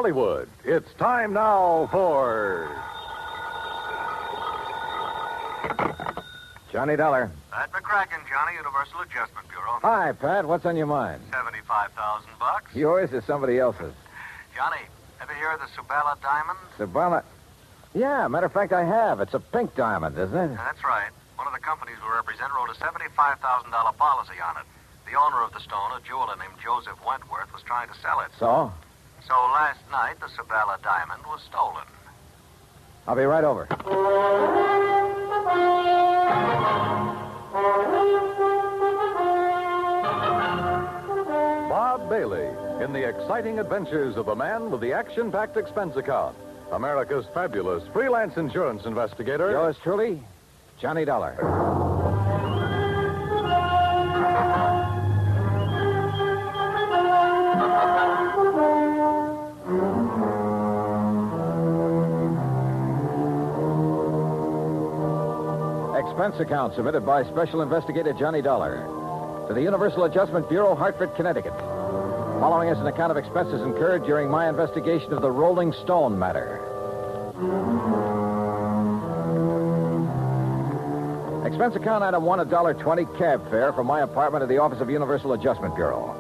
Hollywood. It's time now for... Johnny Dollar. Pat McCracken, Johnny, Universal Adjustment Bureau. Hi, Pat. What's on your mind? $75,000. Yours or somebody else's? Johnny, ever hear of the Subala diamond? Sabala. Yeah, matter of fact, I have. It's a pink diamond, isn't it? That's right. One of the companies we represent wrote a $75,000 policy on it. The owner of the stone, a jeweler named Joseph Wentworth, was trying to sell it. So? So last night, the Subala diamond was stolen. I'll be right over. Bob Bailey in the exciting adventures of the man with the action-packed expense account. America's fabulous freelance insurance investigator. Yours truly, Johnny Dollar. Expense account submitted by Special Investigator Johnny Dollar to the Universal Adjustment Bureau, Hartford, Connecticut. Following is an account of expenses incurred during my investigation of the Rolling Stone matter. Expense account item 1, $1.20 cab fare from my apartment to the office of Universal Adjustment Bureau.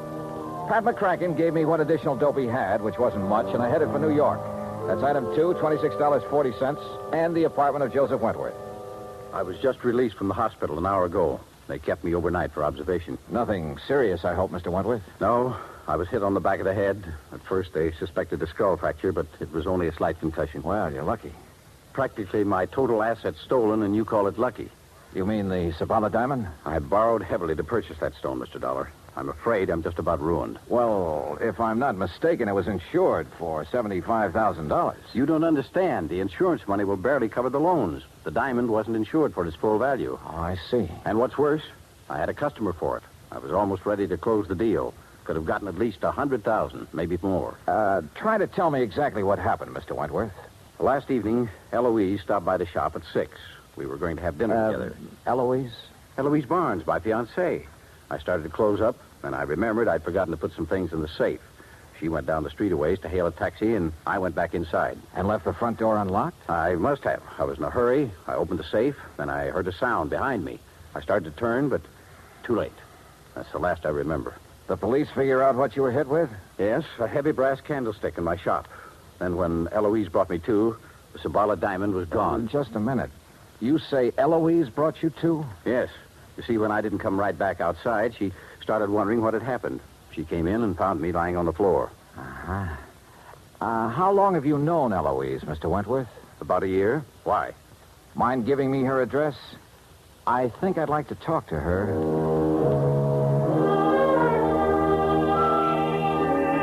Pat McCracken gave me what additional dope he had, which wasn't much, and I headed for New York. That's item 2, $26.40, and the apartment of Joseph Wentworth. I was just released from the hospital an hour ago. They kept me overnight for observation. Nothing serious, I hope, Mr. Wentworth? No, I was hit on the back of the head. At first, they suspected a skull fracture, but it was only a slight concussion. Well, you're lucky. Practically my total assets stolen, and you call it lucky. You mean the Sabala diamond? I borrowed heavily to purchase that stone, Mr. Dollar. I'm afraid I'm just about ruined. Well, if I'm not mistaken, it was insured for $75,000. You don't understand. The insurance money will barely cover the loans. The diamond wasn't insured for its full value. Oh, I see. And what's worse, I had a customer for it. I was almost ready to close the deal. Could have gotten at least $100,000, maybe more. Try to tell me exactly what happened, Mr. Wentworth. Last evening, Eloise stopped by the shop at 6. We were going to have dinner together. Eloise? Eloise Barnes, my fiancée. I started to close up, and I remembered I'd forgotten to put some things in the safe. She went down the street a ways to hail a taxi, and I went back inside. And left the front door unlocked? I must have. I was in a hurry. I opened the safe, then I heard a sound behind me. I started to turn, but too late. That's the last I remember. The police figure out what you were hit with? Yes, a heavy brass candlestick in my shop. Then when Eloise brought me to, the Sabala diamond was gone. Just a minute. You say Eloise brought you to? Yes. You see, when I didn't come right back outside, she started wondering what had happened. She came in and found me lying on the floor. Uh-huh. How long have you known Eloise, Mr. Wentworth? About a year. Why? Mind giving me her address? I think I'd like to talk to her.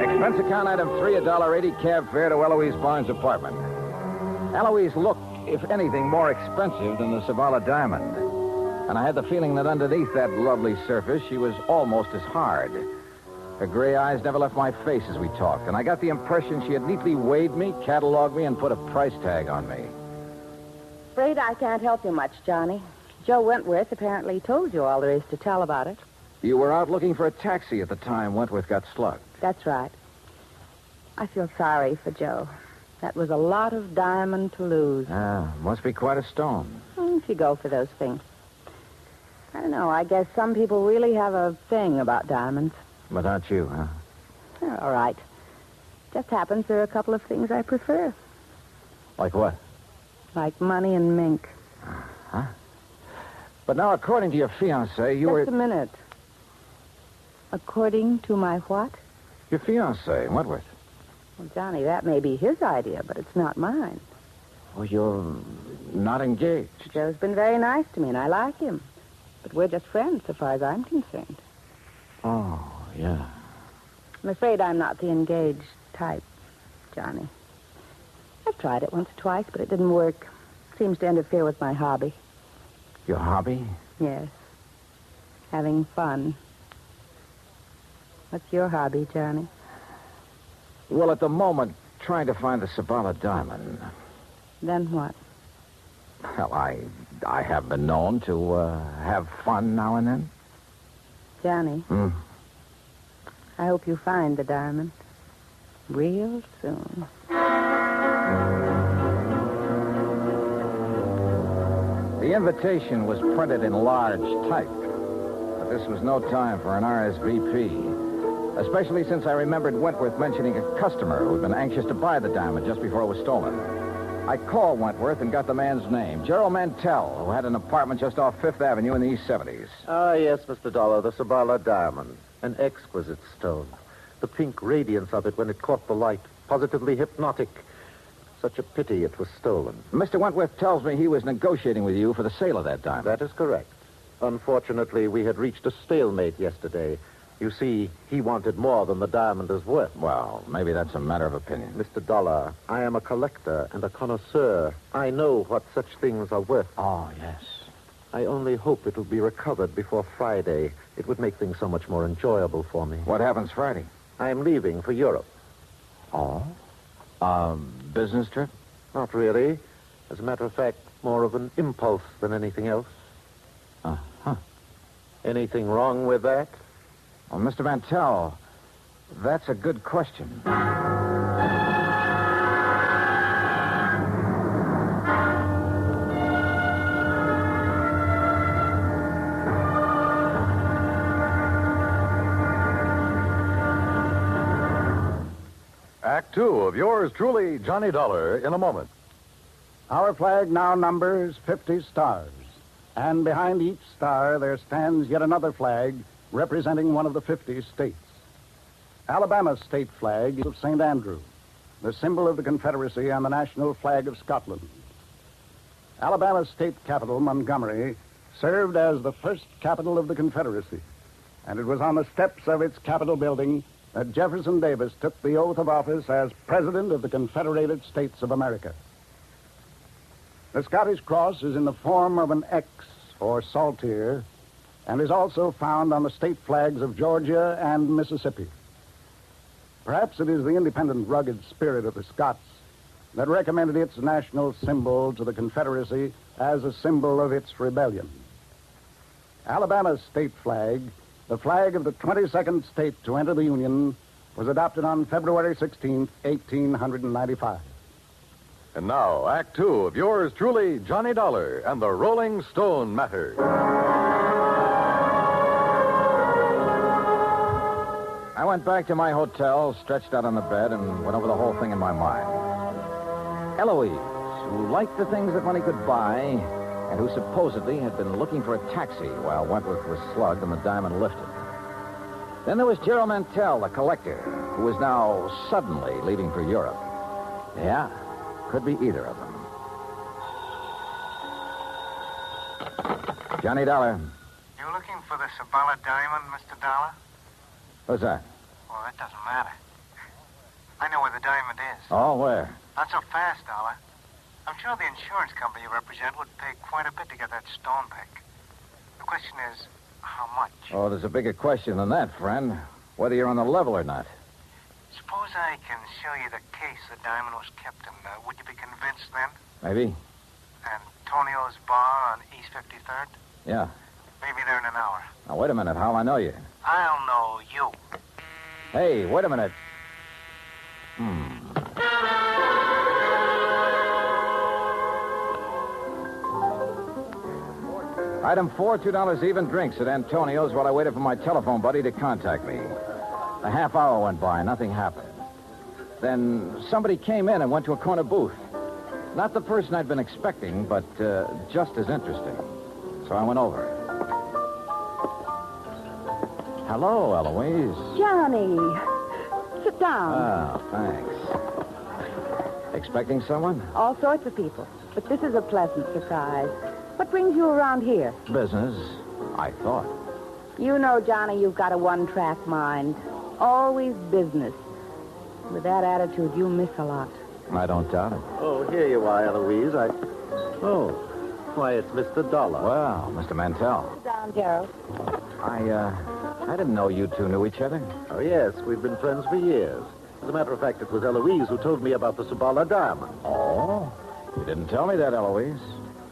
Expense account item 3, $1.80 cab fare to Eloise Barnes' apartment. Eloise looked, if anything, more expensive than the Sabala diamond. And I had the feeling that underneath that lovely surface, she was almost as hard. Her gray eyes never left my face as we talked, and I got the impression she had neatly weighed me, cataloged me, and put a price tag on me. Afraid I can't help you much, Johnny. Joe Wentworth apparently told you all there is to tell about it. You were out looking for a taxi at the time Wentworth got slugged. That's right. I feel sorry for Joe. That was a lot of diamond to lose. Must be quite a stone. If you go for those things. I don't know. I guess some people really have a thing about diamonds. But not you, huh? All right. Just happens there are a couple of things I prefer. Like what? Like money and mink. Huh? But now, according to your fiancé, you were... Just a minute. According to my what? Your fiancé, Wentworth. Well, Johnny, that may be his idea, but it's not mine. Well, you're not engaged. Joe's been very nice to me, and I like him. But we're just friends, so far as I'm concerned. Oh, yeah. I'm afraid I'm not the engaged type, Johnny. I've tried it once or twice, but it didn't work. Seems to interfere with my hobby. Your hobby? Yes. Having fun. What's your hobby, Johnny? Well, at the moment, trying to find the Sabala diamond. Then what? Well, I have been known to have fun now and then. Johnny, I hope you find the diamond. real soon. The invitation was printed in large type, but this was no time for an RSVP, especially since I remembered Wentworth mentioning a customer who had been anxious to buy the diamond just before it was stolen. I called Wentworth and got the man's name, Gerald Mantell, who had an apartment just off Fifth Avenue in the East 70s. Ah, yes, Mr. Dollar, the Sabala diamond. An exquisite stone. The pink radiance of it when it caught the light. Positively hypnotic. Such a pity it was stolen. Mr. Wentworth tells me he was negotiating with you for the sale of that diamond. That is correct. Unfortunately, we had reached a stalemate yesterday. You see, he wanted more than the diamond is worth. Well, maybe that's a matter of opinion. Mr. Dollar, I am a collector and a connoisseur. I know what such things are worth. Oh, yes. I only hope it'll be recovered before Friday. It would make things so much more enjoyable for me. What happens Friday? I'm leaving for Europe. Oh? Business trip? Not really. As a matter of fact, more of an impulse than anything else. Uh-huh. Anything wrong with that? Well, Mr. Mantell, that's a good question. Act two of yours truly, Johnny Dollar, in a moment. Our flag now numbers 50 stars. And behind each star there stands yet another flag representing one of the 50 states. Alabama's state flag is of St. Andrew, the symbol of the Confederacy and the national flag of Scotland. Alabama's state capital, Montgomery, served as the first capital of the Confederacy, and it was on the steps of its Capitol building that Jefferson Davis took the oath of office as President of the Confederated States of America. The Scottish cross is in the form of an X, or saltire, and is also found on the state flags of Georgia and Mississippi. Perhaps it is the independent, rugged spirit of the Scots that recommended its national symbol to the Confederacy as a symbol of its rebellion. Alabama's state flag, the flag of the 22nd state to enter the Union, was adopted on February 16, 1895. And now, Act two of yours truly, Johnny Dollar and the Rolling Stone Matter. I went back to my hotel, stretched out on the bed, and went over the whole thing in my mind. Eloise, who liked the things that money could buy, and who supposedly had been looking for a taxi while Wentworth was slugged and the diamond lifted. Then there was Gerald Mantell, the collector, who was now suddenly leaving for Europe. Yeah, could be either of them. Johnny Dollar. You looking for the Sabala diamond, Mr. Dollar? Who's that? Well, that doesn't matter. I know where the diamond is. Oh, where? Not so fast, Dollar. I'm sure the insurance company you represent would pay quite a bit to get that stone back. The question is, how much? Oh, there's a bigger question than that, friend. Whether you're on the level or not. Suppose I can show you the case the diamond was kept in. Would you be convinced then? Maybe. Antonio's bar on East 53rd? Yeah. Maybe there in an hour. Now, wait a minute. How'll I know you? I'll know you. Hey, wait a minute. Item 4, $2 even drinks at Antonio's while I waited for my telephone buddy to contact me. A half hour went by. Nothing happened. Then somebody came in and went to a corner booth. Not the person I'd been expecting, but just as interesting. So I went over. Hello, Eloise. Johnny, sit down. Oh, thanks. Expecting someone? All sorts of people. But this is a pleasant surprise. What brings you around here? Business, I thought. You know, Johnny, you've got a one-track mind. Always business. With that attitude, you miss a lot. I don't doubt it. Oh, here you are, Eloise. Oh, why, it's Mr. Dollar. Well, Mr. Mantell. Sit down, Gerald. I didn't know you two knew each other. Oh, yes, we've been friends for years. As a matter of fact, it was Eloise who told me about the Sabala diamond. Oh? You didn't tell me that, Eloise.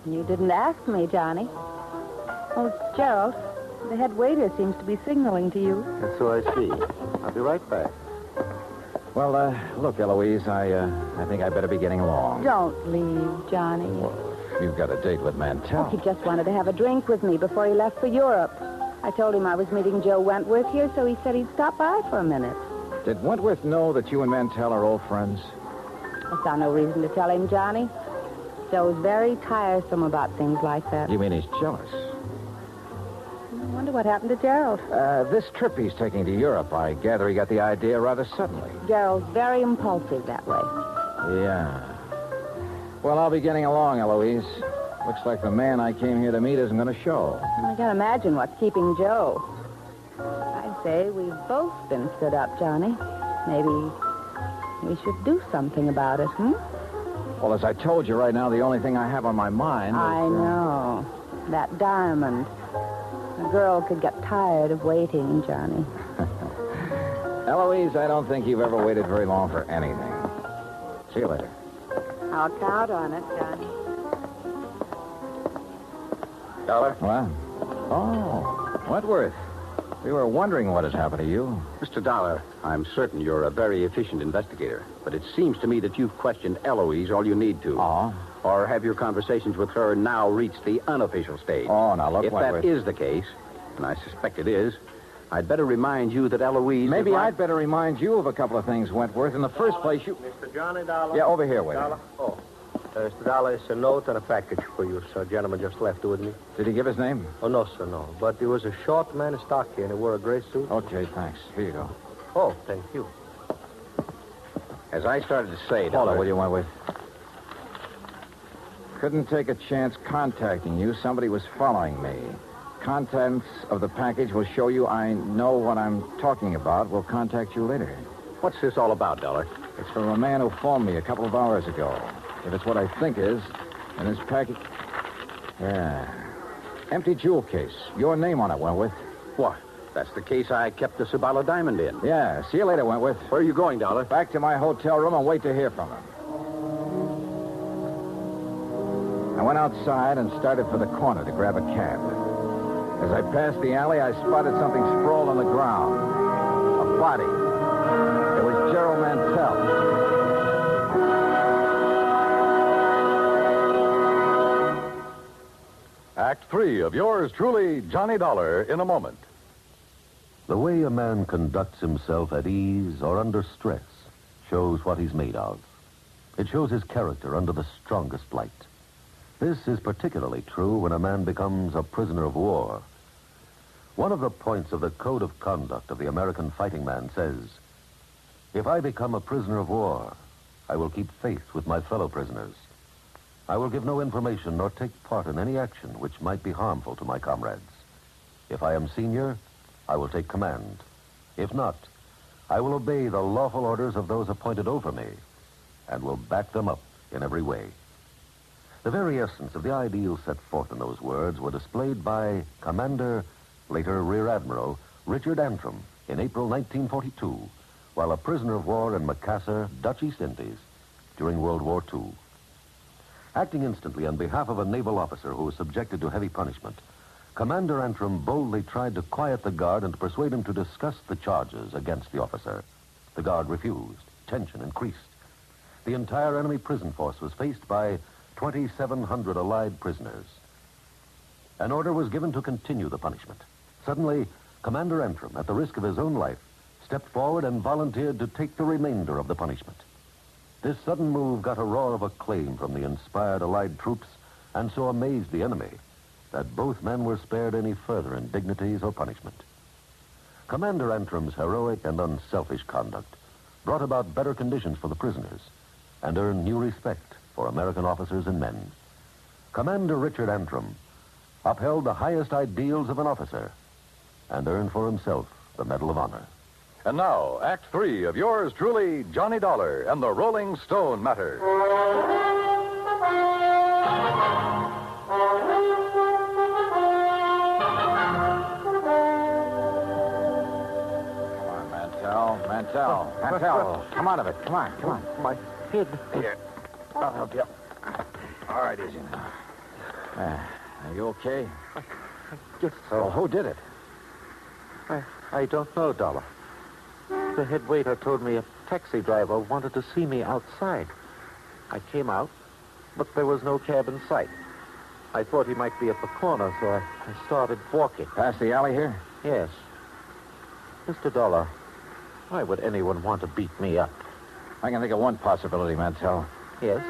You didn't ask me, Johnny. Oh, Gerald, the head waiter seems to be signaling to you. And so I see. I'll be right back. Well, look, Eloise, I think I better be getting along. Don't leave, Johnny. You've got a date with Mantell. He just wanted to have a drink with me before he left for Europe. I told him I was meeting Joe Wentworth here, so he said he'd stop by for a minute. Did Wentworth know that you and Mantell are old friends? I saw no reason to tell him, Johnny. Joe's very tiresome about things like that. You mean he's jealous? I wonder what happened to Gerald. This trip he's taking to Europe, I gather he got the idea rather suddenly. Gerald's very impulsive that way. Yeah. Well, I'll be getting along, Eloise. Looks like the man I came here to meet isn't going to show. I can't imagine what's keeping Joe. I'd say we've both been stood up, Johnny. Maybe we should do something about it, Well, as I told you right now, the only thing I have on my mind is... I know. That diamond. A girl could get tired of waiting, Johnny. Eloise, I don't think you've ever waited very long for anything. See you later. I'll count on it, Johnny. Dollar? What? Oh, Wentworth. We were wondering what had happened to you. Mr. Dollar, I'm certain you're a very efficient investigator, but it seems to me that you've questioned Eloise all you need to. Oh? Or have your conversations with her now reached the unofficial stage? Oh, now look, If Wentworth. that is the case, and I suspect it is, I'd better remind you that Eloise... Maybe is I'd better remind you of a couple of things, Wentworth. In the first place, you... Mr. Johnny Dollar. Yeah, over here, wait. Dollar. Oh. Mr. Dollar, it's a note and a package for you, sir. A gentleman just left it with me. Did he give his name? Oh, no, sir, no. But he was a short man, stocky, and he wore a gray suit. Okay, thanks. Here you go. Oh, thank you. As I started to say, Hold Dollar... on, will you, Wentworth? Couldn't take a chance contacting you. Somebody was following me. Contents of the package will show you I know what I'm talking about. We'll contact you later. What's this all about, Dollar? It's from a man who phoned me a couple of hours ago. If it's what I think is, and his package... Yeah. Empty jewel case. Your name on it, Wentworth. What? That's the case I kept the Sabala diamond in. Yeah. See you later, Wentworth. Where are you going, Dollar? Back to my hotel room and wait to hear from him. I went outside and started for the corner to grab a cab. As I passed the alley, I spotted something sprawled on the ground. A body. It was Gerald Mantell. Act 3 of yours truly, Johnny Dollar, in a moment. The way a man conducts himself at ease or under stress shows what he's made of. It shows his character under the strongest light. This is particularly true when a man becomes a prisoner of war. One of the points of the Code of Conduct of the American fighting man says, "If I become a prisoner of war, I will keep faith with my fellow prisoners. I will give no information nor take part in any action which might be harmful to my comrades. If I am senior, I will take command. If not, I will obey the lawful orders of those appointed over me and will back them up in every way." The very essence of the ideals set forth in those words were displayed by Commander, later Rear Admiral, Richard Antrim in April 1942, while a prisoner of war in Macassar, Dutch East Indies, during World War II. Acting instantly on behalf of a naval officer who was subjected to heavy punishment, Commander Antrim boldly tried to quiet the guard and to persuade him to discuss the charges against the officer. The guard refused. Tension increased. The entire enemy prison force was faced by 2,700 Allied prisoners. An order was given to continue the punishment. Suddenly, Commander Antrim, at the risk of his own life, stepped forward and volunteered to take the remainder of the punishment. This sudden move got a roar of acclaim from the inspired Allied troops and so amazed the enemy that both men were spared any further indignities or punishment. Commander Antrim's heroic and unselfish conduct brought about better conditions for the prisoners and earned new respect for American officers and men. Commander Richard Antrim upheld the highest ideals of an officer and earned for himself the Medal of Honor. And now, Act 3 of yours truly, Johnny Dollar and the Rolling Stone Matter. Come on, Mantell. Mantell. Come out of it. Come on. My head. Here. I'll help you. All right, easy now. Are you okay? Just So, who did it? I don't know, Dollar. The head waiter told me taxi driver wanted to see me outside. I came out, but there was no cab in sight. I thought he might be at the corner, so I started walking. Past the alley here? Yes. Mr. Dollar, why would anyone want to beat me up? I can think of one possibility, Mantell. Yes?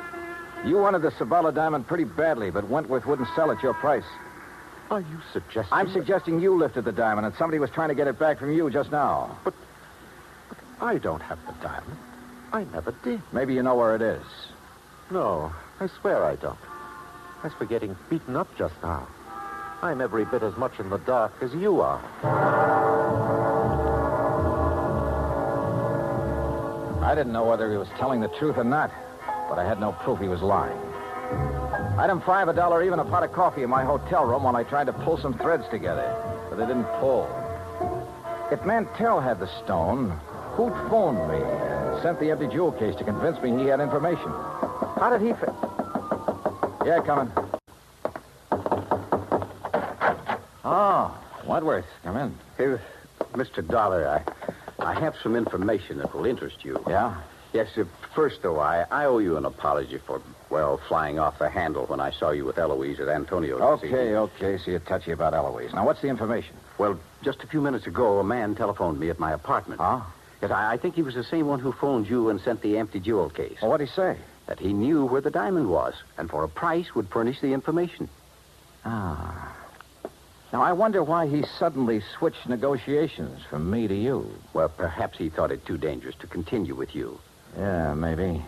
You wanted the Sabala diamond pretty badly, but Wentworth wouldn't sell at your price. Are you suggesting... I'm suggesting you lifted the diamond and somebody was trying to get it back from you just now. But I don't have the diamond. I never did. Maybe you know where it is. No, I swear I don't. As for getting beaten up just now, I'm every bit as much in the dark as you are. I didn't know whether he was telling the truth or not, but I had no proof he was lying. Item 5, $1 even, a pot of coffee in my hotel room while I tried to pull some threads together, but they didn't pull. If Mantell had the stone, who'd phoned me and sent the empty jewel case to convince me he had information? How did he Yeah, coming. Oh, Wentworth, come in. Hey, Mr. Dollar, I have some information that will interest you. Yeah? Yes, first, though, I owe you an apology for, well, flying off the handle when I saw you with Eloise at Antonio's. Okay, so you're touchy about Eloise. Now, what's the information? Well, just a few minutes ago, a man telephoned me at my apartment. Huh? Yes, I think he was the same one who phoned you and sent the empty jewel case. Well, what'd he say? That he knew where the diamond was, and for a price would furnish the information. Ah. Now, I wonder why he suddenly switched negotiations from me to you. Well, perhaps he thought it too dangerous to continue with you. Yeah, maybe.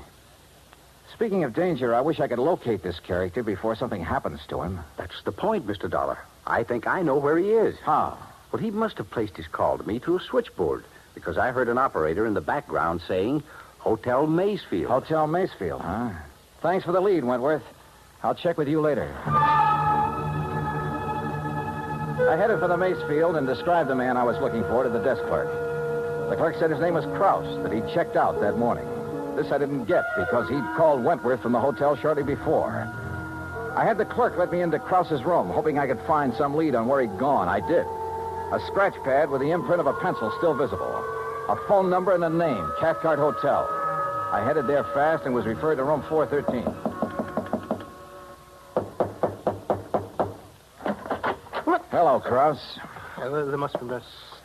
Speaking of danger, I wish I could locate this character before something happens to him. That's the point, Mr. Dollar. I think I know where he is. How? Well, he must have placed his call to me through a switchboard, because I heard an operator in the background saying, Hotel Maysfield. Hotel Maysfield, huh? Thanks for the lead, Wentworth. I'll check with you later. I headed for the Maysfield and described the man I was looking for to the desk clerk. The clerk said his name was Krause, that he'd checked out that morning. This I didn't get because he'd called Wentworth from the hotel shortly before. I had the clerk let me into Krause's room, hoping I could find some lead on where he'd gone. I did. A scratch pad with the imprint of a pencil still visible. A phone number and a name, Cathcart Hotel. I headed there fast and was referred to room 413. Hello, Krause. There must be a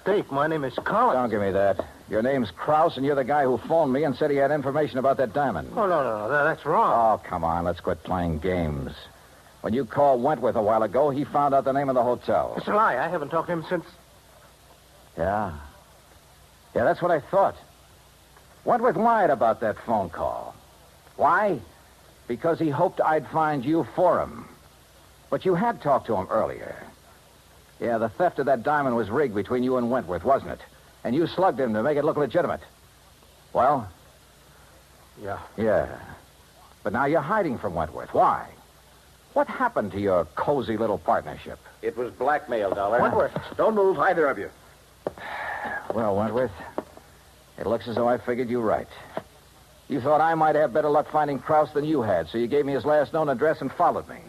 mistake. My name is Collins. Don't give me that. Your name's Krause, and you're the guy who phoned me and said he had information about that diamond. Oh, no. That's wrong. Oh, come on. Let's quit playing games. When you called Wentworth a while ago, he found out the name of the hotel. It's a lie. I haven't talked to him since... Yeah, that's what I thought. Wentworth lied about that phone call. Why? Because he hoped I'd find you for him. But you had talked to him earlier. Yeah, the theft of that diamond was rigged between you and Wentworth, wasn't it? And you slugged him to make it look legitimate. Well? Yeah. But now you're hiding from Wentworth. Why? What happened to your cozy little partnership? It was blackmail, Dollar. Wentworth. Don't move, either of you. Well, Wentworth, it looks as though I figured you right. You thought I might have better luck finding Krause than you had, so you gave me his last known address and followed me.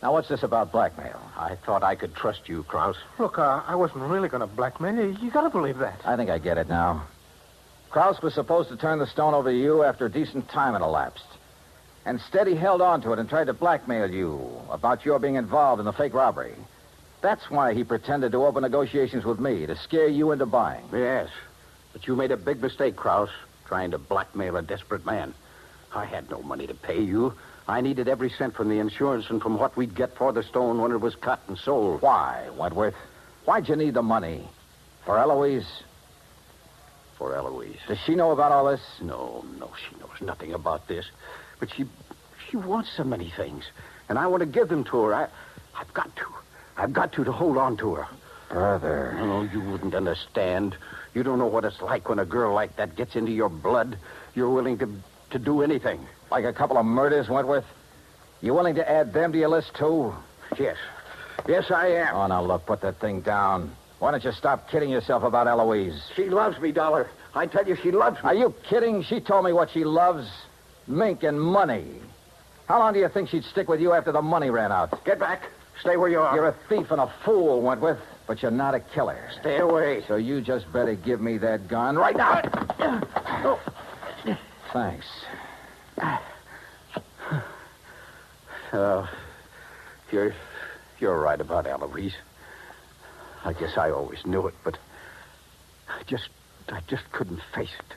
Now, what's this about blackmail? I thought I could trust you, Krause. Look, I wasn't really going to blackmail you. You got to believe that. I think I get it now. Krause was supposed to turn the stone over to you after a decent time had elapsed. Instead, he held on to it and tried to blackmail you about your being involved in the fake robbery. That's why he pretended to open negotiations with me, to scare you into buying. Yes, but you made a big mistake, Krause, trying to blackmail a desperate man. I had no money to pay you. I needed every cent from the insurance and from what we'd get for the stone when it was cut and sold. Why, Wentworth? Why'd you need the money? For Eloise? For Eloise. Does she know about all this? No, she knows nothing about this. But she wants so many things, and I want to give them to her. I've got to hold on to her. Brother. Oh, you wouldn't understand. You don't know what it's like when a girl like that gets into your blood. You're willing to do anything. Like a couple of murders, Wentworth? You willing to add them to your list, too? Yes. Yes, I am. Oh, now, look, put that thing down. Why don't you stop kidding yourself about Eloise? She loves me, Dollar. I tell you, she loves me. Are you kidding? She told me what she loves. Mink and money. How long do you think she'd stick with you after the money ran out? Get back. Stay where you are. You're a thief and a fool, Wentworth, but you're not a killer. Stay away. So you just better give me that gun right now. Oh. Thanks. You're right about Eloise. I guess I always knew it, but I just couldn't face it.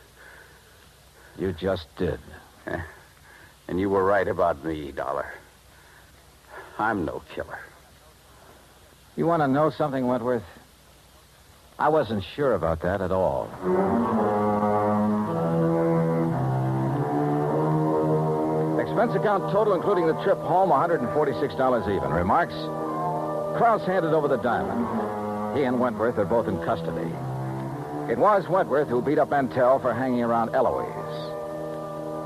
You just did. And you were right about me, Dollar. I'm no killer. You want to know something, Wentworth? I wasn't sure about that at all. Expense account total, including the trip home, $146 even. Remarks? Krause handed over the diamond. He and Wentworth are both in custody. It was Wentworth who beat up Mantell for hanging around Eloise.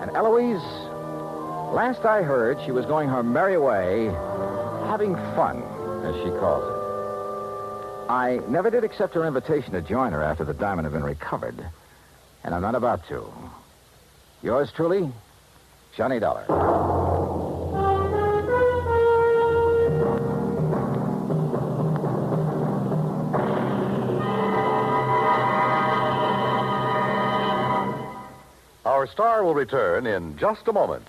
And Eloise, last I heard, she was going her merry way, having fun, as she calls it. I never did accept her invitation to join her after the diamond had been recovered. And I'm not about to. Yours truly, Johnny Dollar. Our star will return in just a moment.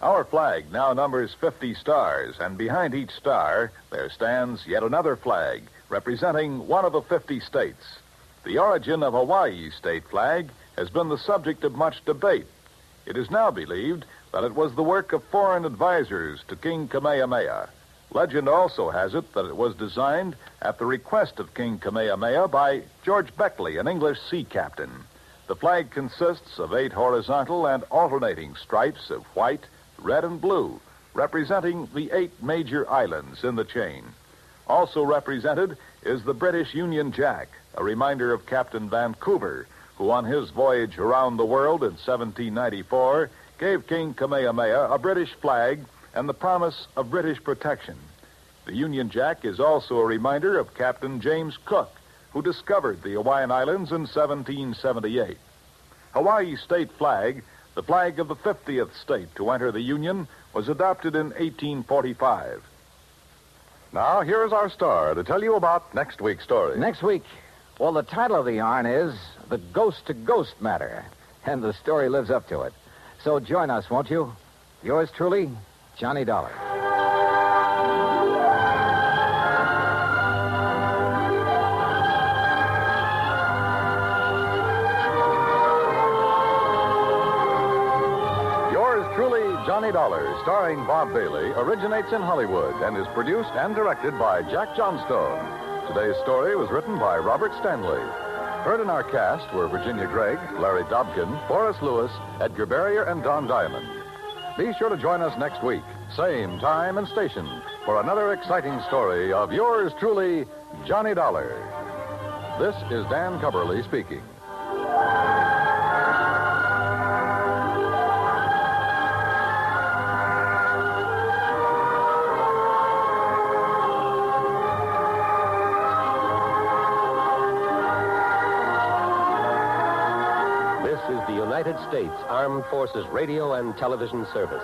Our flag now numbers 50 stars, and behind each star there stands yet another flag representing one of the 50 states. The origin of Hawaii's state flag has been the subject of much debate. It is now believed that it was the work of foreign advisors to King Kamehameha. Legend also has it that it was designed at the request of King Kamehameha by George Beckley, an English sea captain. The flag consists of 8 horizontal and alternating stripes of white, red, and blue, representing the 8 major islands in the chain. Also represented is the British Union Jack, a reminder of Captain Vancouver, who on his voyage around the world in 1794 gave King Kamehameha a British flag and the promise of British protection. The Union Jack is also a reminder of Captain James Cook, who discovered the Hawaiian Islands in 1778. Hawaii's state flag, the flag of the 50th state to enter the Union, was adopted in 1845. Now, here is our star to tell you about next week's story. Next week, well, the title of the yarn is The Ghost-to-Ghost Matter, and the story lives up to it. So join us, won't you? Yours truly, Johnny Dollar. Johnny Dollar, starring Bob Bailey, originates in Hollywood and is produced and directed by Jack Johnstone. Today's story was written by Robert Stanley. Heard in our cast were Virginia Gregg, Larry Dobkin, Boris Lewis, Edgar Barrier, and Don Diamond. Be sure to join us next week, same time and station, for another exciting story of yours truly, Johnny Dollar. This is Dan Cubberly speaking. United States Armed Forces Radio and Television Service.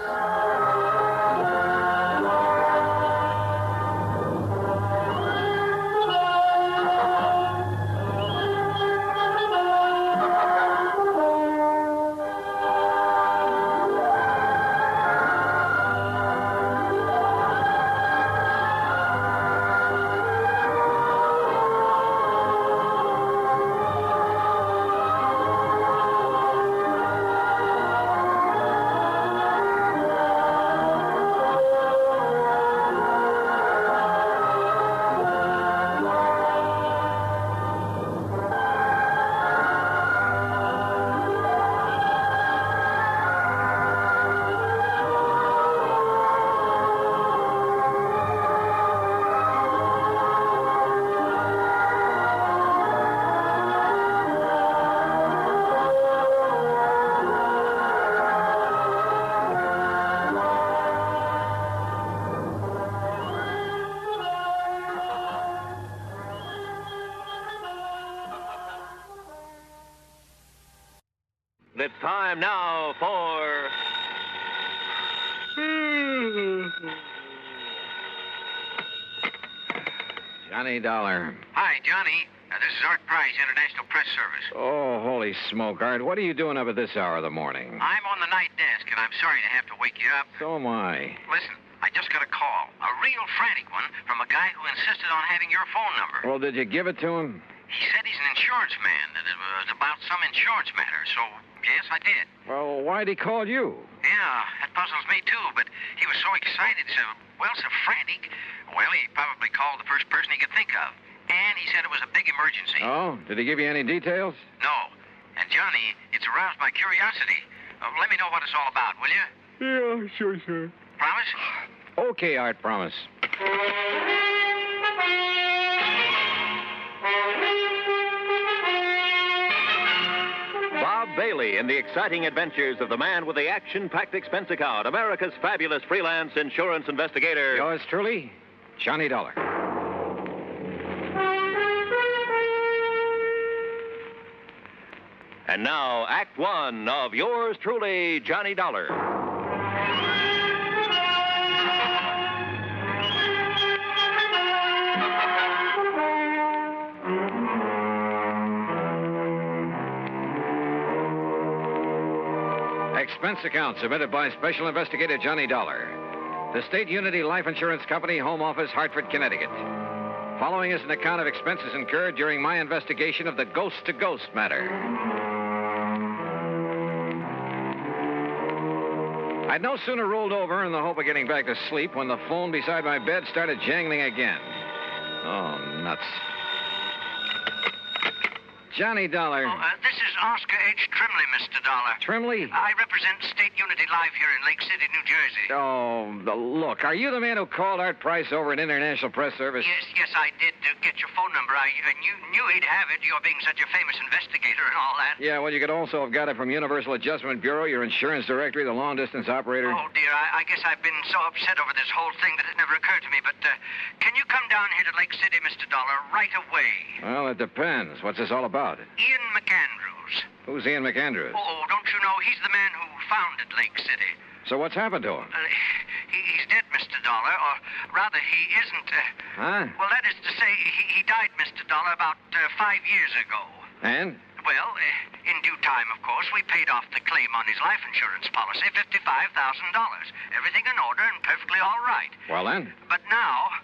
It's time now for... Johnny Dollar. Hi, Johnny. This is Art Price, International Press Service. Oh, holy smoke, Art. What are you doing up at this hour of the morning? I'm on the night desk, and I'm sorry to have to wake you up. So am I. Listen, I just got a call. A real frantic one from a guy who insisted on having your phone number. Well, did you give it to him? He said he's an insurance man, that it was about some insurance matter, so yes, I did. Well, why'd he call you? Yeah, that puzzles me too, but he was so excited, so frantic. Well, he probably called the first person he could think of. And he said it was a big emergency. Oh, did he give you any details? No. And Johnny, it's aroused my curiosity. Let me know what it's all about, will you? Yeah, sure, sir. Promise? Okay, Art, promise. Bob Bailey in the exciting adventures of the man with the action-packed expense account, America's fabulous freelance insurance investigator. Yours truly, Johnny Dollar. And now, Act One of yours truly, Johnny Dollar. Expense account submitted by Special Investigator Johnny Dollar. The State Unity Life Insurance Company, Home Office, Hartford, Connecticut. Following is an account of expenses incurred during my investigation of the ghost-to-ghost matter. I'd no sooner rolled over in the hope of getting back to sleep when the phone beside my bed started jangling again. Oh, nuts. Johnny Dollar. This is Oscar H. Trimley, Mr. Dollar. Trimley? I represent State Unity Life here in Lake City, New Jersey. Oh, look, are you the man who called Art Price over at International Press Service? Yes, I did get your phone number. I knew he'd have it, you're being such a famous investigator and all that. Yeah, well, you could also have got it from Universal Adjustment Bureau, your insurance directory, the long-distance operator. Oh, dear, I guess I've been so upset over this whole thing that it never occurred to me. But can you come down here to Lake City, Mr. Dollar, right away? Well, it depends. What's this all about? Ian McAndrews. Who's Ian McAndrews? Oh, don't you know? He's the man who founded Lake City. So what's happened to him? He's dead, Mr. Dollar, or rather, he isn't. Huh? Well, that is to say, he died, Mr. Dollar, about 5 years ago. And? Well, in due time, of course, we paid off the claim on his life insurance policy, $55,000. Everything in order and perfectly all right. Well, then? But now...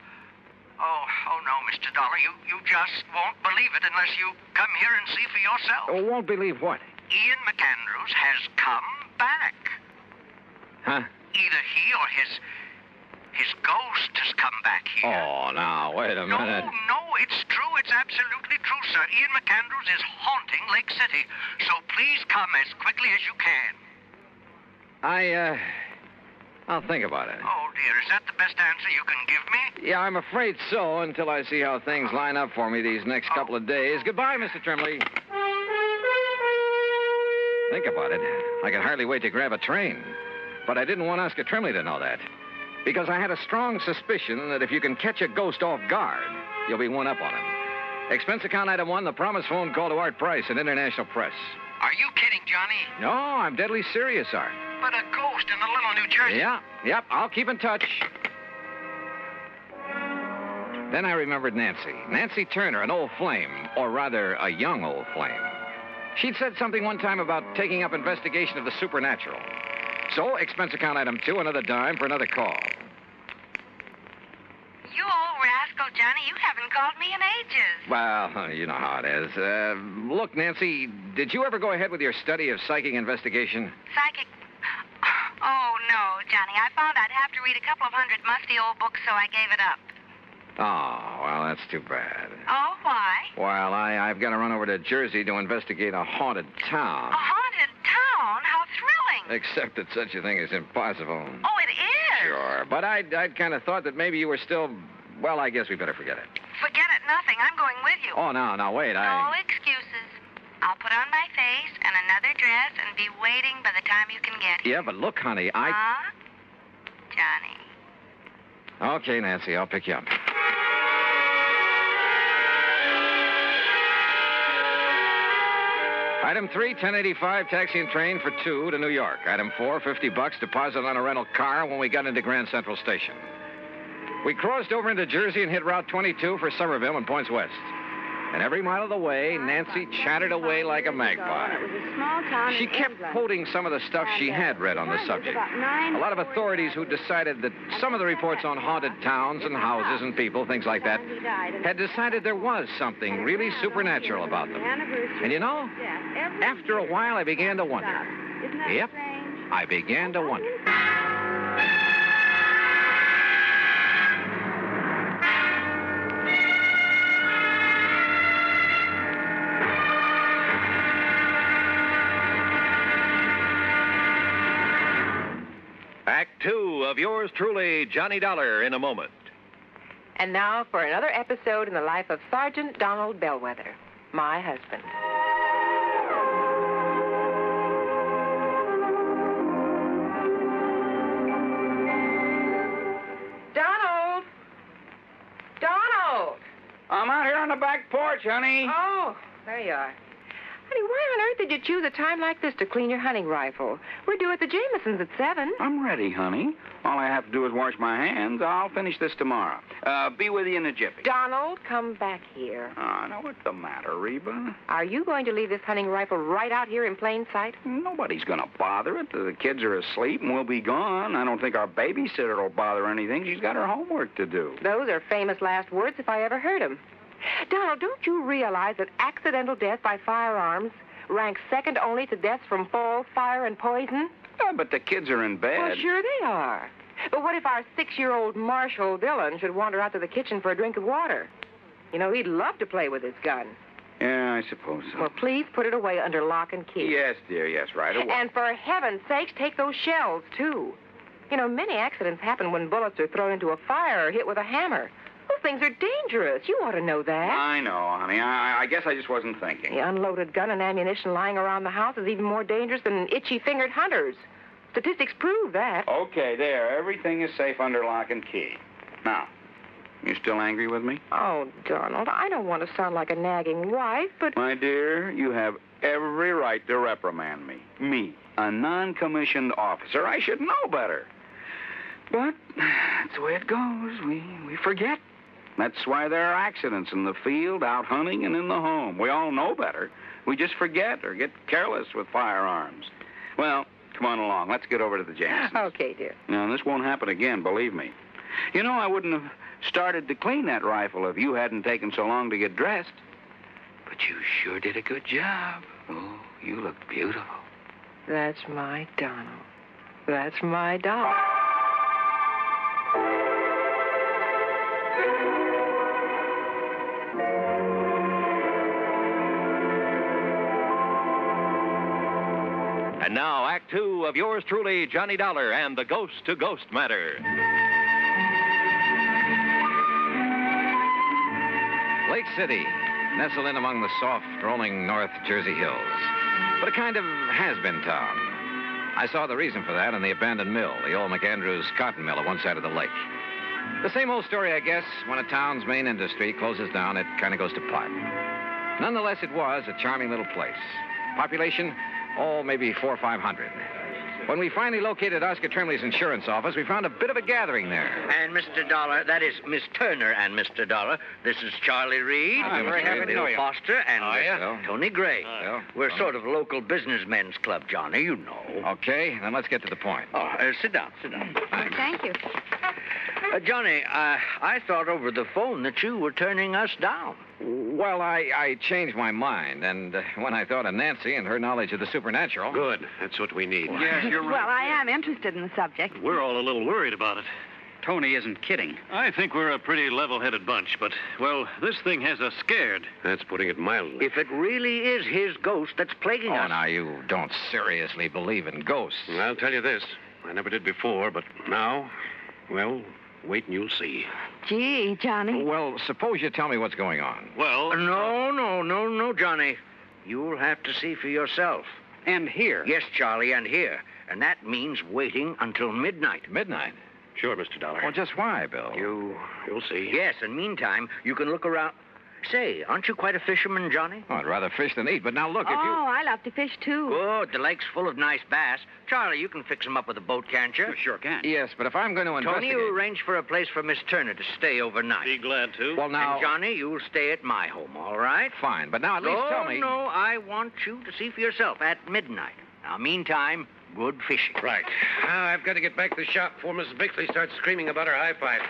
Oh, no, Mr. Dollar, you just won't believe it unless you come here and see for yourself. Oh, won't believe what? Ian McAndrews has come back. Huh? Either he or his ghost has come back here. Oh, now, wait a minute. No, it's true. It's absolutely true, sir. Ian McAndrews is haunting Lake City. So please come as quickly as you can. I'll think about it. Oh, dear, is that the best answer you can give me? Yeah, I'm afraid so, until I see how things line up for me these next couple of days. Goodbye, Mr. Trimley. Think about it. I could hardly wait to grab a train. But I didn't want Oscar Trimley to know that. Because I had a strong suspicion that if you can catch a ghost off guard, you'll be one up on him. Expense account item 1, the promised phone call to Art Price at International Press. Are you kidding, Johnny? No, I'm deadly serious, Art. But a ghost in a little New Jersey. Yep, I'll keep in touch. Then I remembered Nancy. Nancy Turner, an old flame, or rather, a young old flame. She'd said something one time about taking up investigation of the supernatural. So, expense account item 2, another dime for another call. You old rascal, Johnny, you haven't called me in ages. Well, you know how it is. Look, Nancy, did you ever go ahead with your study of psychic investigation? Psychic... Oh, no, Johnny. I found I'd have to read a couple of hundred musty old books, so I gave it up. Oh, well, that's too bad. Oh, why? Well, I've got to run over to Jersey to investigate a haunted town. A haunted town? How thrilling. Except that such a thing is impossible. Oh, it is? Sure, but I'd kind of thought that maybe you were still... Well, I guess we better forget it. Forget it nothing. I'm going with you. Oh, no, wait, No excuses. I'll put on my face and another dress and be waiting by the time you can get here. Yeah, but look, honey, Huh? Johnny. Okay, Nancy, I'll pick you up. Item 3, 1085, taxi and train for 2 to New York. Item 4, $50, deposit on a rental car when we got into Grand Central Station. We crossed over into Jersey and hit Route 22 for Somerville and points west. And every mile of the way, Nancy chattered away like a magpie. It was a small town She in kept England. quoting some of the stuff she had read on the subject. A lot of authorities who decided that some of the reports on haunted towns and houses and people, things like that, had decided there was something really supernatural about them. And you know, after a while, I began to wonder. Yep, I began to wonder. Act 2 of yours truly, Johnny Dollar, in a moment. And now for another episode in the life of Sergeant Donald Bellwether, my husband. Donald! Donald! I'm out here on the back porch, honey. Oh, there you are. Honey, why on earth did you choose a time like this to clean your hunting rifle? We're due at the Jamesons at 7. I'm ready, honey. All I have to do is wash my hands. I'll finish this tomorrow. Be with you in a jiffy. Donald, come back here. Oh, now, what's the matter, Reba? Are you going to leave this hunting rifle right out here in plain sight? Nobody's going to bother it. The kids are asleep and we'll be gone. I don't think our babysitter will bother anything. She's got her homework to do. Those are famous last words if I ever heard them. Donald, don't you realize that accidental death by firearms ranks second only to deaths from fall, fire, and poison? But the kids are in bed. Well, sure they are. But what if our 6-year-old Marshall Dillon should wander out to the kitchen for a drink of water? You know, he'd love to play with his gun. Yeah, I suppose so. Well, please put it away under lock and key. Yes, dear, yes, right away. And for heaven's sakes, take those shells, too. You know, many accidents happen when bullets are thrown into a fire or hit with a hammer. Those things are dangerous. You ought to know that. I know, honey. I guess I just wasn't thinking. The unloaded gun and ammunition lying around the house is even more dangerous than itchy-fingered hunters. Statistics prove that. Okay, there. Everything is safe under lock and key. Now, you still angry with me? Oh, Donald, I don't want to sound like a nagging wife, but... My dear, you have every right to reprimand me. Me, a non-commissioned officer. I should know better. But that's the way it goes. We forget. That's why there are accidents in the field, out hunting, and in the home. We all know better. We just forget or get careless with firearms. Well, come on along. Let's get over to the Jamesons. Okay, dear. No, this won't happen again, believe me. You know, I wouldn't have started to clean that rifle if you hadn't taken so long to get dressed. But you sure did a good job. Oh, you look beautiful. That's my Donald. That's my doll. And now, Act 2 of yours truly, Johnny Dollar and the Ghost to Ghost Matter. Lake City, nestled in among the soft, rolling North Jersey hills. But a kind of has-been town. I saw the reason for that in the abandoned mill, the old McAndrews cotton mill at one side of the lake. The same old story, I guess. When a town's main industry closes down, it kind of goes to pot. Nonetheless, it was a charming little place. Population, maybe 400 or 500. When we finally located Oscar Tremley's insurance office, we found a bit of a gathering there. And Mr. Dollar, that is Miss Turner and Mr. Dollar. This is Charlie Reed, I'm very happy to know you. Foster, and Bill. Tony Gray. Bill. We're sort of local businessmen's club, Johnny, you know. Okay, then let's get to the point. Sit down. Thank you. Johnny, I thought over the phone that you were turning us down. Well, I changed my mind, and when I thought of Nancy and her knowledge of the supernatural... Good. That's what we need. Yes, you're right. Well, I am interested in the subject. We're all a little worried about it. Tony isn't kidding. I think we're a pretty level-headed bunch, but, well, this thing has us scared. That's putting it mildly. If it really is his ghost that's plaguing us... Oh, now, you don't seriously believe in ghosts. I'll tell you this. I never did before, but now, well, wait and you'll see. Gee, Johnny. Well, suppose you tell me what's going on. Well... No, Johnny. You'll have to see for yourself. And here. Yes, Charlie, and here. And that means waiting until midnight. Midnight? Sure, Mr. Dollar. Well, just why, Bill? You'll see. Yes, and meantime, you can look around... Say, aren't you quite a fisherman, Johnny? Oh, I'd rather fish than eat, but now look, if you... Oh, I love to fish, too. Good. The lake's full of nice bass. Charlie, you can fix them up with a boat, can't you? Sure can. Yes, but if I'm going to investigate... Tony, you arrange for a place for Miss Turner to stay overnight. Be glad to. Well, now... And Johnny, you'll stay at my home, all right? Fine, but now at least tell me... No, I want you to see for yourself at midnight. Now, meantime, good fishing. Right. Now, I've got to get back to the shop before Mrs. Bixley starts screaming about her high pipe.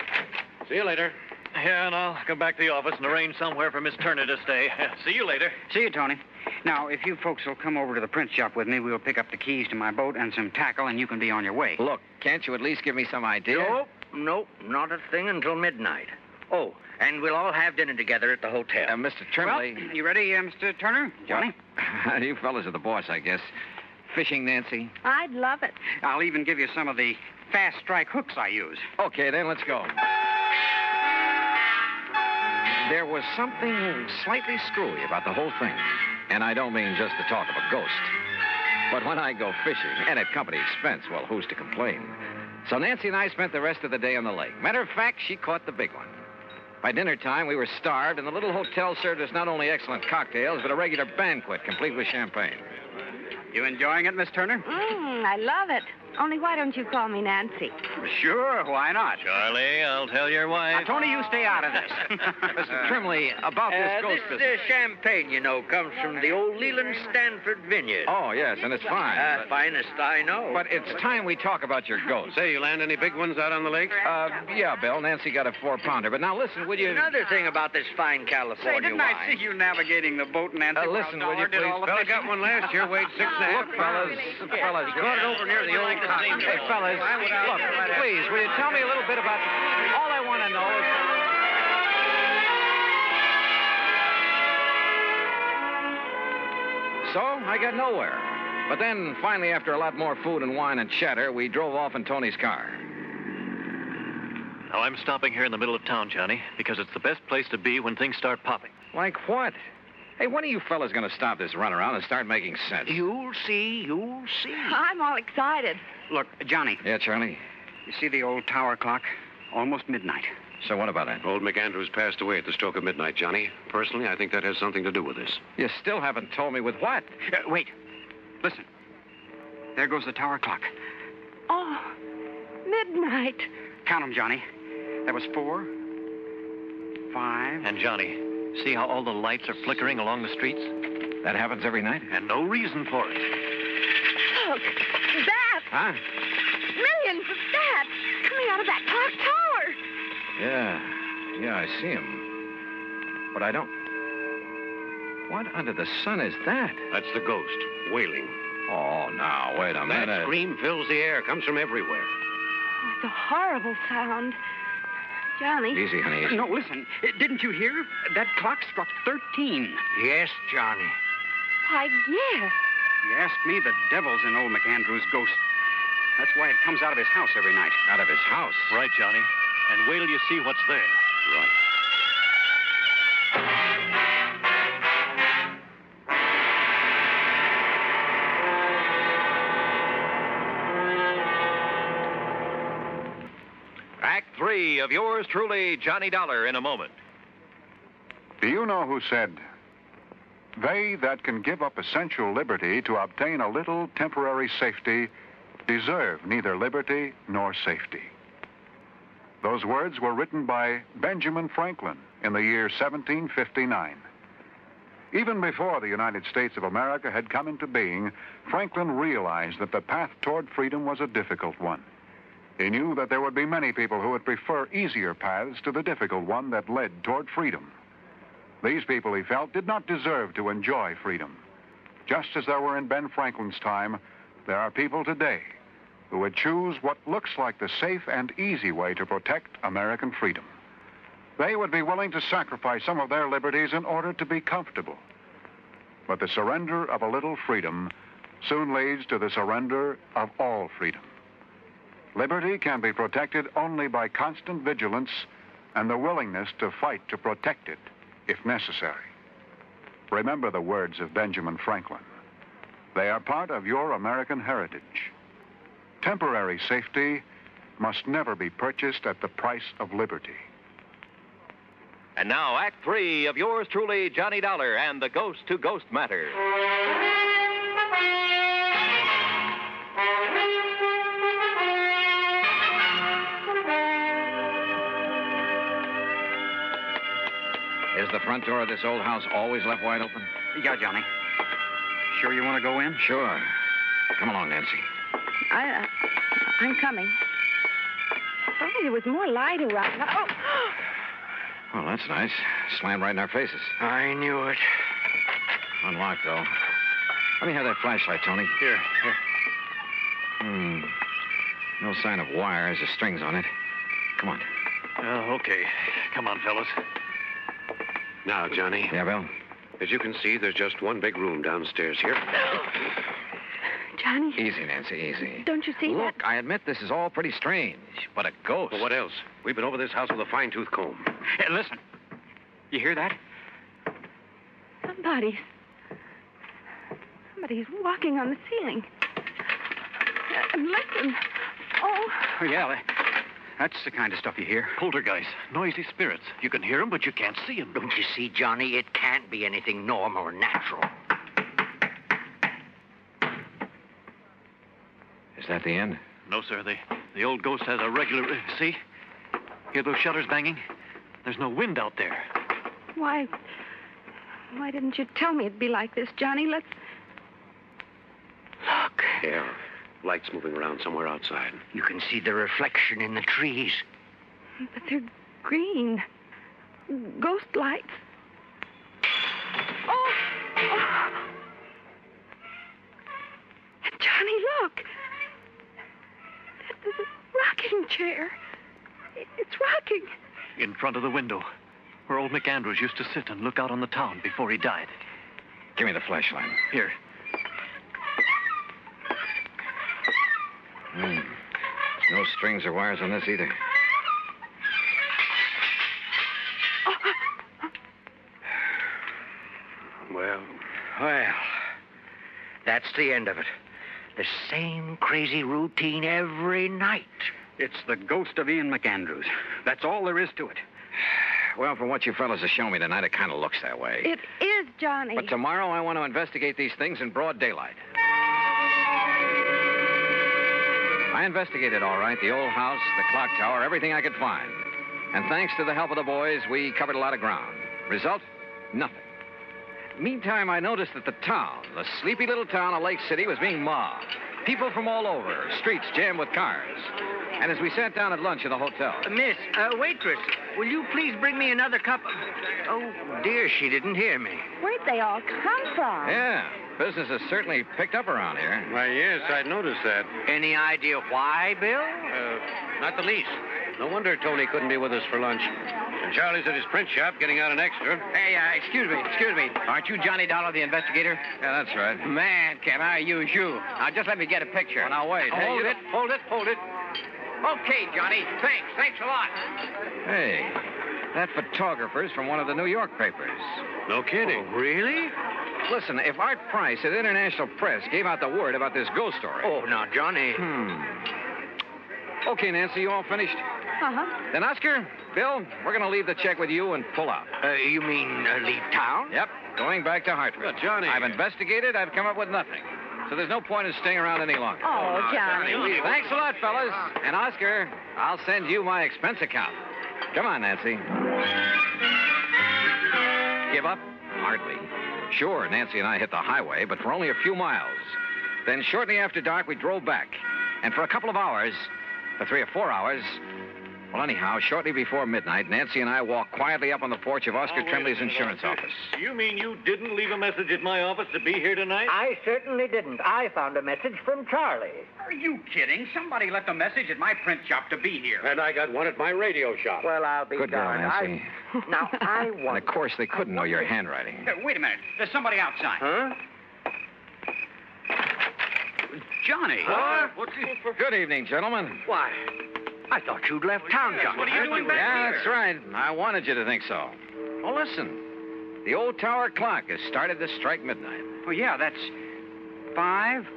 See you later. Yeah, and I'll come back to the office and arrange somewhere for Miss Turner to stay. See you later. See you, Tony. Now, if you folks will come over to the print shop with me, we'll pick up the keys to my boat and some tackle, and you can be on your way. Look, can't you at least give me some idea? Nope, not a thing until midnight. Oh, and we'll all have dinner together at the hotel. Mr. Trimley... Well, you ready, Mr. Turner? Johnny? Well, you fellas are the boss, I guess. Fishing, Nancy? I'd love it. I'll even give you some of the fast strike hooks I use. Okay, then, let's go. There was something slightly screwy about the whole thing. And I don't mean just the talk of a ghost. But when I go fishing, and at company expense, well, who's to complain? So Nancy and I spent the rest of the day on the lake. Matter of fact, she caught the big one. By dinner time, we were starved, and the little hotel served us not only excellent cocktails, but a regular banquet, complete with champagne. You enjoying it, Miss Turner? I love it. Only why don't you call me Nancy? Sure, why not? Charlie, I'll tell your wife. Now, Tony, you stay out of this. Mr. Trimley, about this ghost business. This champagne, you know, comes from the old Leland Stanford vineyard. Oh, yes, and it's fine. Finest I know. But it's time we talk about your ghost. Say, you land any big ones out on the lake? Yeah, Bill. Nancy got a 4-pounder. But now listen, would you... Another thing about this fine California Say, didn't wine. I see you navigating the boat, Nancy? Listen, will you please? Fella got one last year, weighed 6.5 Look, fellas, Got it over near the old cotton. Hey, fellas, look, please, will you tell me a little bit about... All I want to know is... So, I got nowhere. But then, finally, after a lot more food and wine and chatter, we drove off in Tony's car. Now, I'm stopping here in the middle of town, Johnny, because it's the best place to be when things start popping. Like what? Hey, when are you fellas going to stop this runaround and start making sense? You'll see, you'll see. I'm all excited. Look, Johnny. Yeah, Charlie? You see the old tower clock? Almost midnight. So what about it? Old McAndrews passed away at the stroke of midnight, Johnny. Personally, I think that has something to do with this. You still haven't told me with what? Wait. Listen. There goes the tower clock. Oh, midnight. Count them, Johnny. That was 4, 5... And, Johnny, see how all the lights are flickering along the streets? That happens every night? And no reason for it. Look, bats. Huh? Millions of bats coming out of that clock tower. Yeah, I see him. But I don't... What under the sun is that? That's the ghost, wailing. Oh, now, wait a minute. That scream fills the air, comes from everywhere. Oh, it's a horrible sound. Johnny. Easy, honey. No, listen. Didn't you hear? That clock struck 13. Yes, Johnny. Why, yes. You asked me, the devil's in old McAndrew's ghost. That's why it comes out of his house every night. Out of his house? Right, Johnny. And wait till you see what's there. Right. Act 3 of yours truly, Johnny Dollar, in a moment. Do you know who said, "They that can give up essential liberty to obtain a little temporary safety deserve neither liberty nor safety"? Those words were written by Benjamin Franklin in the year 1759. Even before the United States of America had come into being, Franklin realized that the path toward freedom was a difficult one. He knew that there would be many people who would prefer easier paths to the difficult one that led toward freedom. These people, he felt, did not deserve to enjoy freedom. Just as there were in Ben Franklin's time, there are people today who would choose what looks like the safe and easy way to protect American freedom. They would be willing to sacrifice some of their liberties in order to be comfortable. But the surrender of a little freedom soon leads to the surrender of all freedom. Liberty can be protected only by constant vigilance and the willingness to fight to protect it, if necessary. Remember the words of Benjamin Franklin. They are part of your American heritage. Temporary safety must never be purchased at the price of liberty. And now, Act 3 of yours truly, Johnny Dollar and the Ghost to Ghost Matter. Is the front door of this old house always left wide open? Yeah, Johnny. Sure you want to go in? Sure. Come along, Nancy. I'm coming. If only there was more light around. Oh! Well, that's nice. Slammed right in our faces. I knew it. Unlocked, though. Let me have that flashlight, Tony. Here. No sign of wires or strings on it. Come on. Okay. Come on, fellas. Now, Johnny. Yeah, Bill? As you can see, there's just one big room downstairs here. Johnny. Easy, Nancy, easy. Don't you see Look, I admit this is all pretty strange, but a ghost. Well, what else? We've been over this house with a fine-tooth comb. Hey, listen. You hear that? Somebody's walking on the ceiling. Listen. Oh. Yeah, that's the kind of stuff you hear. Poltergeist, noisy spirits. You can hear them, but you can't see them. Don't you see, Johnny? It can't be anything normal or natural. Is that the end? No, sir. The old ghost has a regular... See? Hear those shutters banging? There's no wind out there. Why didn't you tell me it'd be like this, Johnny? Let's... Look. Yeah, lights moving around somewhere outside. You can see the reflection in the trees. But they're green. Ghost lights. Oh! Johnny, look. There's a rocking chair. It's rocking. In front of the window, where old McAndrews used to sit and look out on the town before he died. Give me the flashlight. Here. No strings or wires on this either. Well, that's the end of it. The same crazy routine every night. It's the ghost of Ian McAndrews. That's all there is to it. Well, from what you fellas have shown me tonight, it kind of looks that way. It is, Johnny. But tomorrow I want to investigate these things in broad daylight. I investigated all right, the old house, the clock tower, everything I could find. And thanks to the help of the boys, we covered a lot of ground. Result? Nothing. Meantime, I noticed that the town, the sleepy little town of Lake City, was being mobbed. People from all over, streets jammed with cars. And as we sat down at lunch in the hotel... Miss, waitress, will you please bring me another cup of... Oh, dear, she didn't hear me. Where'd they all come from? Yeah, business has certainly picked up around here. Why, yes, I'd noticed that. Any idea why, Bill? Not the least. No wonder Tony couldn't be with us for lunch. And Charlie's at his print shop getting out an extra. Hey, excuse me. Aren't you Johnny Dollar, the investigator? Yeah, that's right. Man, can I use you? Now, just let me get a picture. Well, now, wait. Hold it. Okay, Johnny. Thanks a lot. Hey, that photographer's from one of the New York papers. No kidding. Oh, really? Listen, if Art Price at International Press gave out the word about this ghost story... Oh, now, Johnny... Okay, Nancy, you all finished? Uh-huh. Then, Oscar, Bill, we're going to leave the check with you and pull out. You mean leave town? Yep, going back to Hartford. But, Johnny... I've investigated, I've come up with nothing. So there's no point in staying around any longer. Oh, Johnny. Thanks a lot, fellas. And, Oscar, I'll send you my expense account. Come on, Nancy. Give up? Hardly. Sure, Nancy and I hit the highway, but for only a few miles. Then shortly after dark, we drove back. And for a couple of hours, for 3 or 4 hours... Well, anyhow, shortly before midnight, Nancy and I walked quietly up on the porch of Oscar Trembley's insurance office. You mean you didn't leave a message at my office to be here tonight? I certainly didn't. I found a message from Charlie. Are you kidding? Somebody left a message at my print shop to be here. And I got one at my radio shop. Well, I'll be Good girl, darned. Nancy. Now, I want... And, of course, they couldn't know your handwriting. Wait a minute. There's somebody outside. Huh? Johnny. What's he for? Good evening, gentlemen. Why, I thought you'd left town, Johnny. What are you doing back here? That's right. I wanted you to think so. Well, listen. The old tower clock has started to strike midnight. Oh, yeah, that's 5,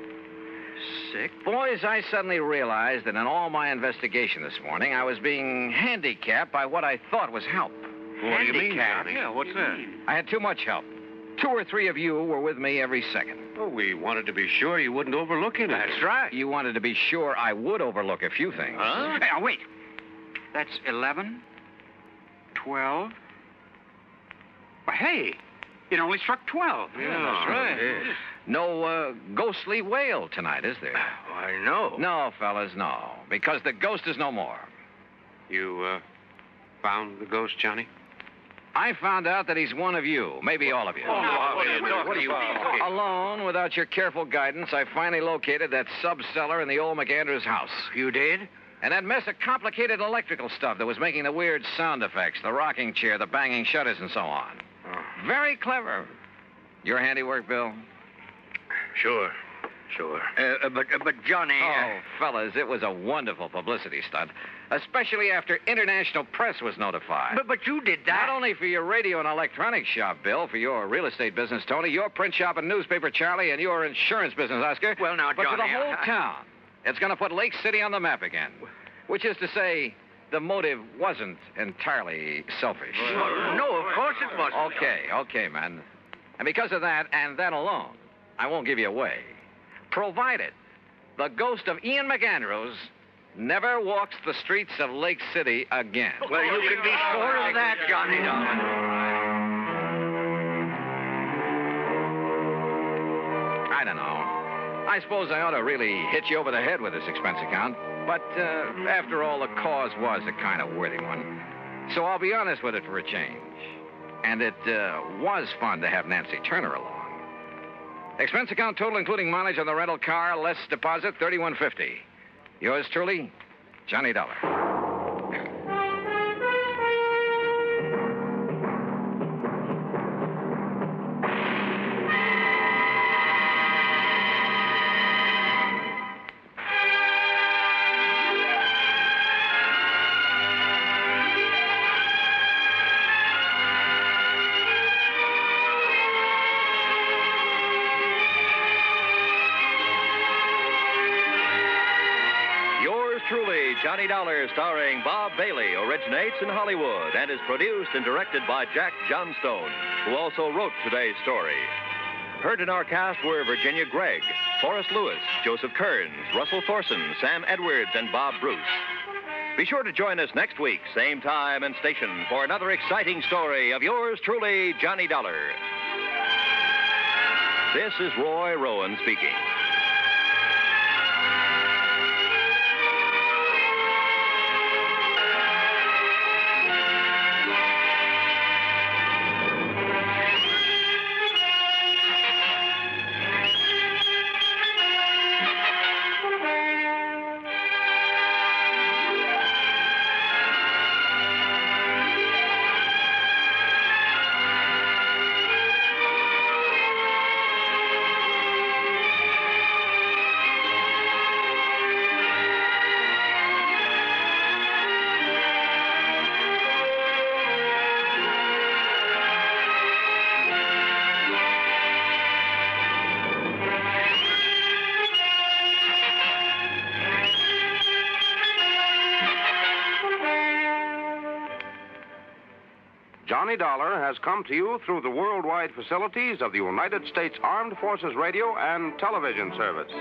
6. Boys, I suddenly realized that in all my investigation this morning, I was being handicapped by what I thought was help. What do you mean, Handicapped? Johnny? Yeah, what's that? I had too much help. 2 or 3 of you were with me every second. Oh, we wanted to be sure you wouldn't overlook anything. That's right. You wanted to be sure I would overlook a few things. Huh? Now, wait. That's 11, 12. Well, hey, it only struck 12. Yeah, that's right. No ghostly wail tonight, is there? Why, no. No, fellas, no. Because the ghost is no more. You, found the ghost, Johnny? I found out that he's one of you, maybe all of you. What are you talking? Alone, without your careful guidance, I finally located that sub-cellar in the old McAndrews house. You did? And that mess of complicated electrical stuff that was making the weird sound effects, the rocking chair, the banging shutters, and so on. Very clever. Your handiwork, Bill? Sure. But Johnny... Oh, fellas, it was a wonderful publicity stunt, especially after international press was notified. But you did that. Not only for your radio and electronics shop, Bill, for your real estate business, Tony, your print shop and newspaper, Charlie, and your insurance business, Oscar. Well, now, but Johnny... for the whole town. It's going to put Lake City on the map again. Which is to say, the motive wasn't entirely selfish. No, of course it wasn't. Okay, man. And because of that, and that alone, I won't give you away. Provided the ghost of Ian McAndrews never walks the streets of Lake City again. Well, you can be sure of that, Johnny, darling. I don't know. I suppose I ought to really hit you over the head with this expense account. But after all, the cause was a kind of worthy one. So I'll be honest with it for a change. And it was fun to have Nancy Turner along. Expense account total, including mileage on the rental car, less deposit, $31.50. Yours truly, Johnny Dollar. Johnny Dollar, starring Bob Bailey, originates in Hollywood and is produced and directed by Jack Johnstone, who also wrote today's story. Heard in our cast were Virginia Gregg, Forrest Lewis, Joseph Kearns, Russell Thorson, Sam Edwards, and Bob Bruce. Be sure to join us next week, same time and station, for another exciting story of yours truly, Johnny Dollar. This is Roy Rowan speaking. Johnny Dollar has come to you through the worldwide facilities of the United States Armed Forces Radio and Television Service.